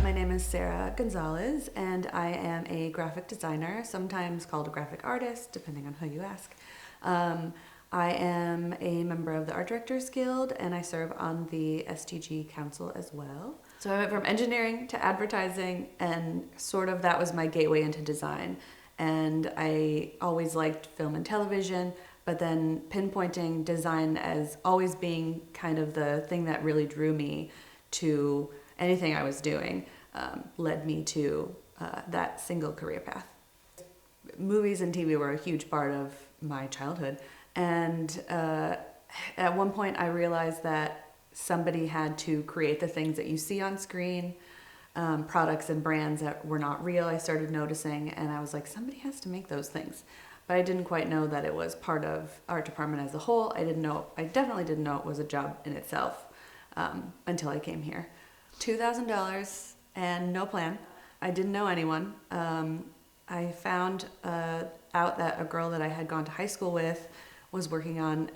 My name is Sarah Gonzalez, and I am a graphic designer, sometimes called a graphic artist, depending on who you ask. I am a member of the Art Directors Guild, and I serve on the SDG Council as well. So I went from engineering to advertising, and sort of that was my gateway into design. And I always liked film and television, but then pinpointing design as always being kind of the thing that really drew me to anything I was doing led me to that single career path. Movies and TV were a huge part of my childhood, and at one point I realized that somebody had to create the things that you see on screen, products and brands that were not real. I started noticing, and I was like, somebody has to make those things. But I didn't quite know that it was part of art department as a whole. I definitely didn't know it was a job in itself until I came here. $2,000 and no plan. I didn't know anyone. I found out that a girl that I had gone to high school with was working on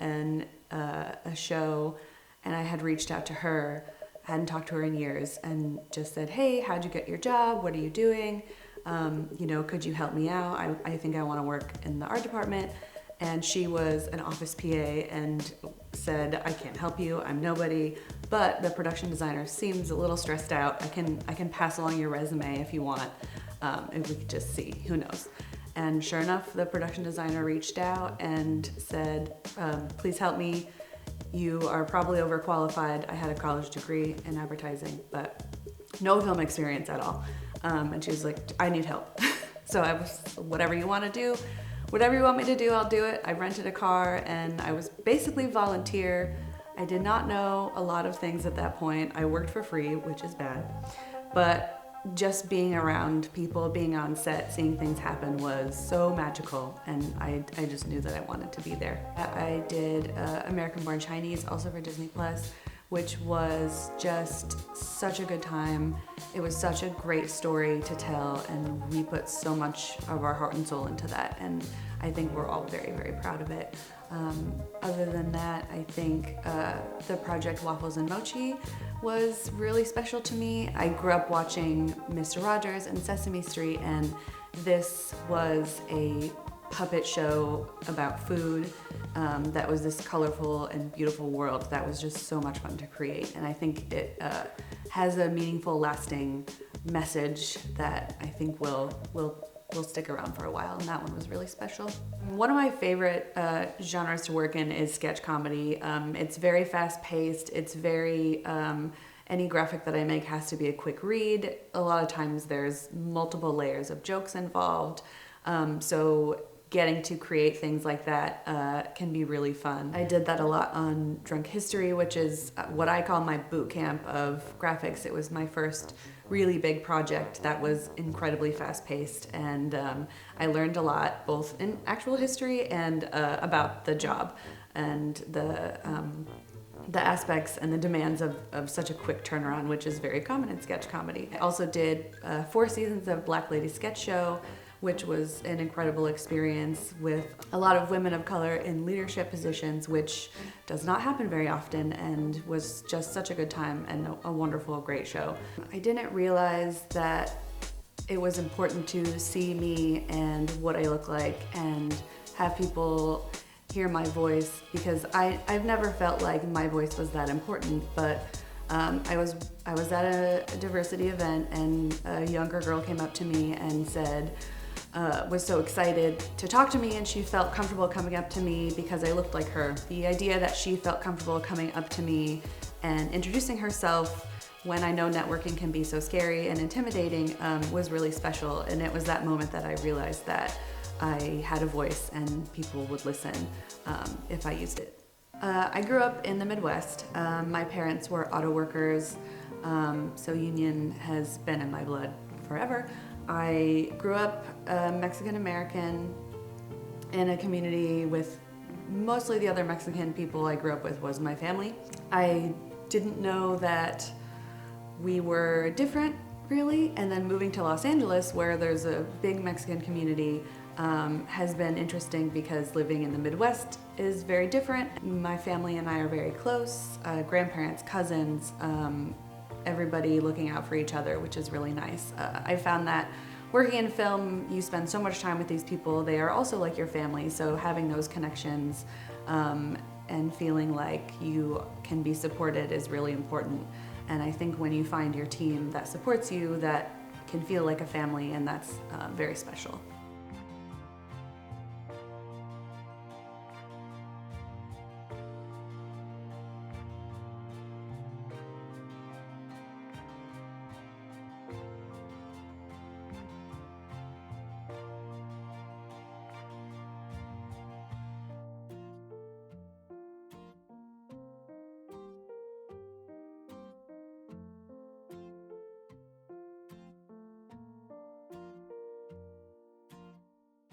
a show, and I had reached out to her. I hadn't talked to her in years, and just said, hey, how'd you get your job? What are you doing? Could you help me out? I think I want to work in the art department. And she was an office PA and said, I can't help you, I'm nobody, but the production designer seems a little stressed out. I can pass along your resume if you want, and we could just see, who knows. And sure enough, the production designer reached out and said, please help me. You are probably overqualified. I had a college degree in advertising, but no film experience at all. And she was like, I need help. So I was, whatever you want to do, whatever you want me to do, I'll do it. I rented a car, and I was basically volunteer. I did not know a lot of things at that point. I worked for free, which is bad. But just being around people, being on set, seeing things happen was so magical, and I just knew that I wanted to be there. I did American Born Chinese, also for Disney Plus, which was just such a good time. It was such a great story to tell, and we put so much of our heart and soul into that, and I think we're all very, very proud of it. Other than that, I think the project Waffles and Mochi was really special to me. I grew up watching Mr. Rogers and Sesame Street, and this was a puppet show about food that was this colorful and beautiful world that was just so much fun to create. And I think it has a meaningful, lasting message that I think will stick around for a while, and that one was really special. One of my favorite genres to work in is sketch comedy. It's very fast-paced. It's very, any graphic that I make has to be a quick read. A lot of times there's multiple layers of jokes involved. So getting to create things like that can be really fun. I did that a lot on Drunk History, which is what I call my boot camp of graphics. It was my first really big project that was incredibly fast-paced, and I learned a lot, both in actual history and about the job and the aspects and the demands of such a quick turnaround, which is very common in sketch comedy. I also did 4 seasons of Black Lady Sketch Show, which was an incredible experience with a lot of women of color in leadership positions, which does not happen very often, and was just such a good time and a wonderful, great show. I didn't realize that it was important to see me and what I look like and have people hear my voice, because I've never felt like my voice was that important, but I was at a diversity event, and a younger girl came up to me and said, was so excited to talk to me, and she felt comfortable coming up to me because I looked like her. The idea that she felt comfortable coming up to me and introducing herself when I know networking can be so scary and intimidating was really special, and it was that moment that I realized that I had a voice and people would listen if I used it. I grew up in the Midwest. My parents were auto workers, so union has been in my blood forever. I grew up Mexican-American in a community with mostly the other Mexican people I grew up with was my family. I didn't know that we were different, really, and then moving to Los Angeles, where there's a big Mexican community, has been interesting because living in the Midwest is very different. My family and I are very close, grandparents, cousins, everybody looking out for each other, which is really nice. I found that working in film, you spend so much time with these people. They are also like your family, so having those connections and feeling like you can be supported is really important. And I think when you find your team that supports you, that can feel like a family, and that's very special.